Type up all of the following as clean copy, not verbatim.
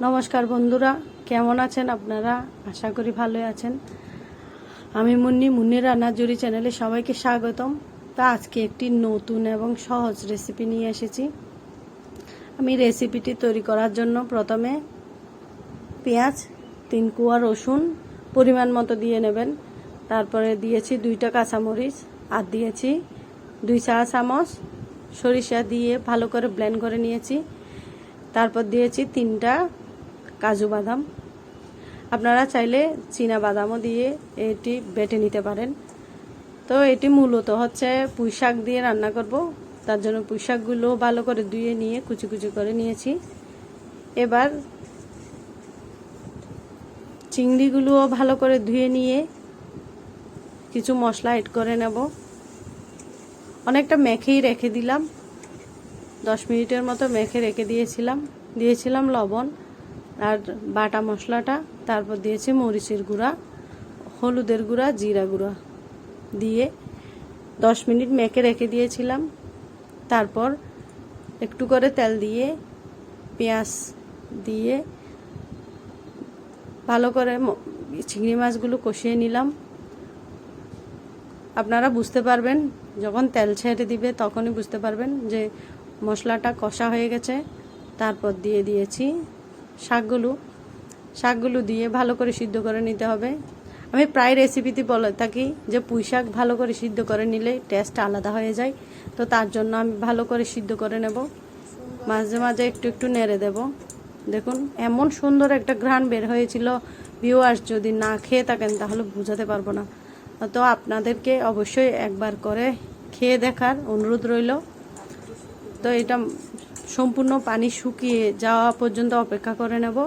নমস্কার বন্ধুরা, কেমন আছেন আপনারা? আশা করি ভালোই আছেন। আমি মুন্নির রান্নার জুড়ি চ্যানেলে সবাইকে স্বাগতম। তা আজকে একটি নতুন এবং সহজ রেসিপি নিয়ে এসেছি। আমি রেসিপিটি তৈরি করার জন্য প্রথমে পেঁয়াজ, 3 কোয়া রসুন পরিমাণ মতো দিয়ে নেবেন। তারপরে দিয়েছি 2টা কাঁচামরিচ আর দিয়েছি 2 চা চামচ সরিষা দিয়ে ভালো করে ব্লেন্ড করে নিয়েছি। তারপর দিয়েছি 3টা কাজু বাদাম। আপনারা চাইলে চীনা বাদামও দিয়ে এটি বেটে নিতে পারেন। তো এটি মূলত হচ্ছে পুঁই শাক দিয়ে রান্না করব। তার জন্য পুঁই শাকগুলো ভালো করে ধুয়ে নিয়ে কুচি কুচি করে নিয়েছি। এবার চিংড়িগুলোও ভালো করে ধুয়ে নিয়ে কিছু মশলা এড করে নেব। অনেকটা মেখেই রেখে দিলাম, 10 মিনিটের মতো মেখে রেখে দিয়েছিলাম লবণ আর বাটা মশলাটা। তারপর দিয়েছি মরিচের গুঁড়া, হলুদের গুঁড়া, জিরা গুঁড়া দিয়ে 10 মিনিট মেখে রেখে দিয়েছিলাম। তারপর একটু করে তেল দিয়ে পেঁয়াজ দিয়ে ভালো করে চিংড়ি মাছগুলো কষিয়ে নিলাম। আপনারা বুঝতে পারবেন যখন তেল ছেড়ে দিবে, তখনই বুঝতে পারবেন যে মশলাটা কষা হয়ে গেছে। তারপর দিয়ে দিয়েছি শাকগুলো দিয়ে ভালো করে সিদ্ধ করে নিতে হবে। আমি প্রায় রেসিপিতে বলে থাকি যে পুঁই শাক ভালো করে সিদ্ধ করে নিলে টেস্ট আলাদা হয়ে যায়। তো তার জন্য আমি ভালো করে সিদ্ধ করে নেব, মাঝে মাঝে একটু একটু নেড়ে দেব। দেখুন এমন সুন্দর একটা ঘ্রাণ বের হয়েছিল, ভিউয়ার্স যদি না খেয়ে থাকেন তাহলে বোঝাতে পারবো না। তো আপনাদেরকে অবশ্যই একবার করে খেয়ে দেখার অনুরোধ রইল। তো এটা সম্পূর্ণ পানি শুকিয়ে যাওয়া পর্যন্ত অপেক্ষা করে নেব।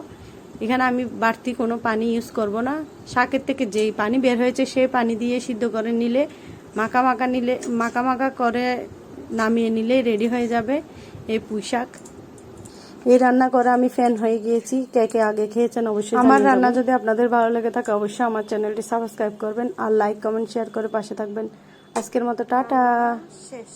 এখানে আমি বাড়তি কোনো পানি ইউজ করব না। শাকের থেকে যেই পানি বের হয়েছে সেই পানি দিয়ে সিদ্ধ করে নিলে মাখা মাখা করে নামিয়ে নিলে রেডি হয়ে যাবে এই পুঁই শাক। এই রান্না করে আমি ফ্যান হয়ে গিয়েছি। কে কে আগে খেয়েছেন অবশ্যই। আমার রান্না যদি আপনাদের ভালো লেগে থাকে অবশ্যই আমার চ্যানেলটি সাবস্ক্রাইব করবেন আর লাইক কমেন্ট শেয়ার করে পাশে থাকবেন। আজকের মতো টাটা, শেষ।